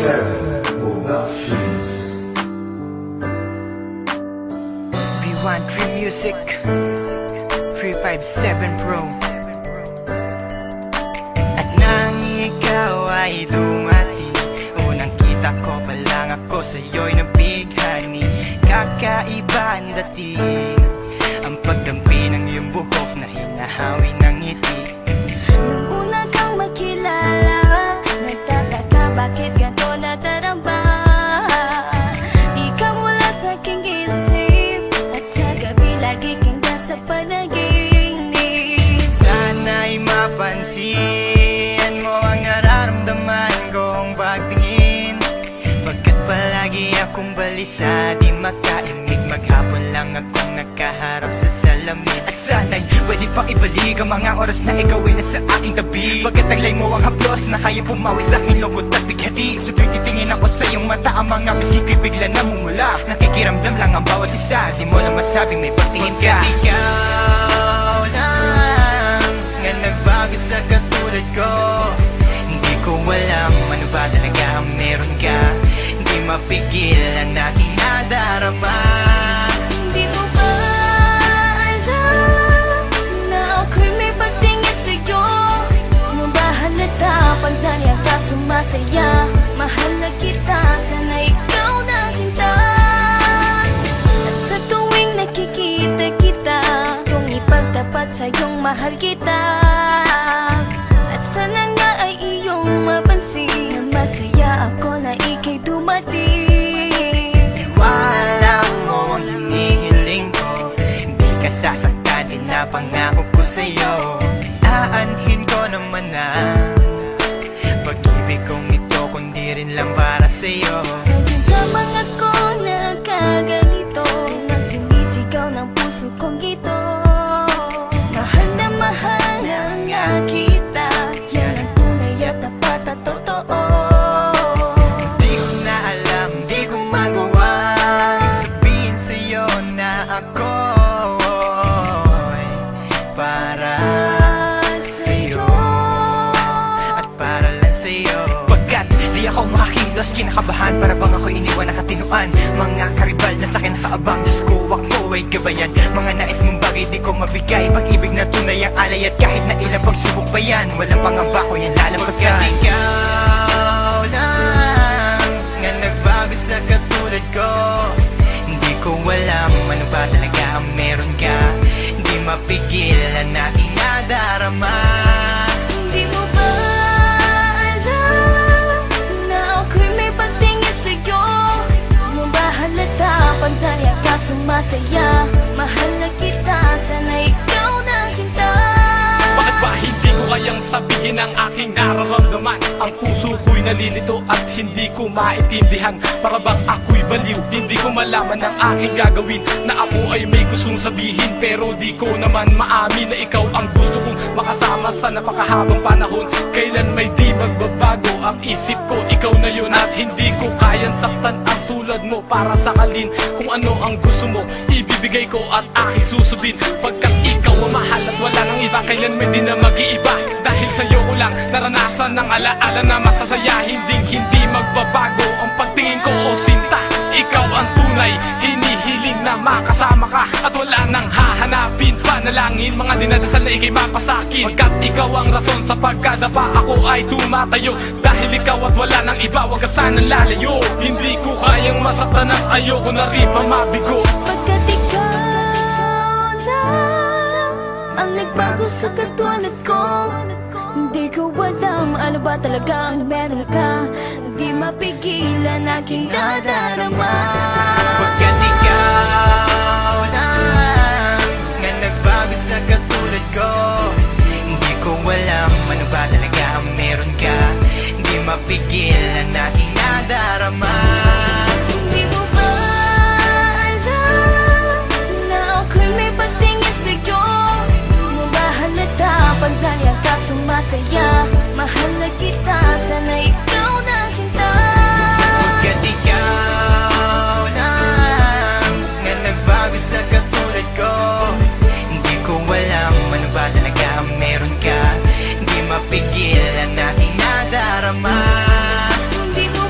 357 Productions. B1 Dream Music 357 Pro. At nang ikaw ay dumating, unang kita ko pa lang ako sa'yo'y nabighani. Kakaiba ang dating, ang pagdampi ng iyong buhok na hinahawi ng ngiti. Nung una kang makilala, nagtataka bakit ganito nataramba. Ikaw wala sa aking isip, at sa gabi lagi kang nasa panaginip. Sana'y mapansin mo ang nararamdaman kong pagtingin, pagkat palagi akong balisa, di makaimik. Maghapon lang akong nakaharap sa salamin. At sana'y pwede pang ibalik ang mga oras na ikaw ay nasa aking tabi, pagkat taglay mo ang haplos na kaya pumawi sa aking lungkot at bighati. So tuwing titingin ako sa iyong mata, ang mga miski ko'y bigla namumula. Nakikiramdam lang ang bawat isa, di mo lang masabing may pagtingin ka. Ikaw lang nga nagbago sa katulad ko. Hindi ko alam ano ba talaga ang meron ka. Hindi mapigil ang aking nadarama. Di mo ba alam na ako'y may pagtingin sa'yo? Mo ba halata pag nariyan ka sumasaya? Mahal na kita, sana ikaw na sinta. At sa tuwing nakikita kita, gustong ipagtapat sa'yong mahal kita. At sana nga ay iyong mapansin na masaya ako na ika'y dumating. Wala mo ang hinihiling ko, hindi ka sasaktan, pinapangako ko sa'yo. Aanhin ko naman na pag-ibig kong ito, kundi rin lang para sa'yo. Sa'yo lamang ako nagkaganito, nang sinisigaw ng puso kong ito. Mahal na nga kita, yan ang tunay at tapat at totoo. Di ko na alam, di ko magawa sabihin sa'yo na ako'y para sa'yo at para lang sa'yo. Pagkat di ako makakilos, kinakabahan, para bang ako'y iniwan nakatinuan. Mga karibal na sa'kin nakaabang, Diyos ko, wag mo ay gabayan. Mga nais mong bagay di ko mabigay, pag-ibig na tunay ang alay. At kahit na ilang pagsubok pa yan, walang pangamba ko yan lalampasan. Pagkat ikaw lang nga nagbago sa katulad ko, hindi ko alam ano ba talaga ang meron ka. Hindi mapigil ang aking nadarama. Di mo ba alam na ako'y may pagtingin sa'yo? Mo ba halata pag nariyan ka sumasaya? Mahal na kita, sana ikaw na sinta. Bakit ba hindi ko kayang sabihin ang aking nararamdaman? Ang puso ko'y nalilito at hindi ko maintindihan. Para bang ako'y baliw, hindi ko malaman ang aking gagawin. Na ako ay may gustong sabihin, pero di ko naman maamin na ikaw ang gusto kong makasama sa napakahabang panahon. Kailan may di magbabago ang isip ko, ikaw na yun. At hindi ko kayang saktan ang tulad mo para sakalin. Kung ano ang gusto mo, ibibigay ko at aking susundin. Pagkat ikaw ang mahal at wala nang iba, kailan may di na mag-iiba. Dahil sa'yo ko lang naranasan ng alaala na masasaya. Hindi magbabago ang pagtingin ko, o sinta. Ikaw ang tunay, hinihiling na makasama ka. At wala nang hahanapin, panalangin, mga dinadasal na ikay mapasakin. Pagkat ikaw ang rason sa pagkadapa, ako ay tumatayo. Dahil ikaw at wala nang iba, wag ka sanang lalayo. Hindi ko kayang masaktan at ayoko na rin pa mabigo. Pagkat ikaw lang ang nagbago sa katulad ko, hindi ko alam ano ba talaga ang meron ka. Hindi mapigilan aking nadarama. Pagkat ikaw lang nga nagbago sa katulad ko, hindi ko alam ano ba talaga ang meron ka. Hindi mapigil ang aking nadarama. Hindi mo ba alam na ako'y may pagtingin sa'yo? Mo ba halata pag nariyan ka sumasaya? Mahal na kita, sana ikaw na sinta. Pagkat ikaw lang nga nagbago sa katulad ko, hindi ko alam ano ba talaga ang meron ka. Hindi mapigil ang aking nadarama. Hindi mo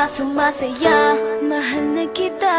ka sumasaya. Mahal na kita.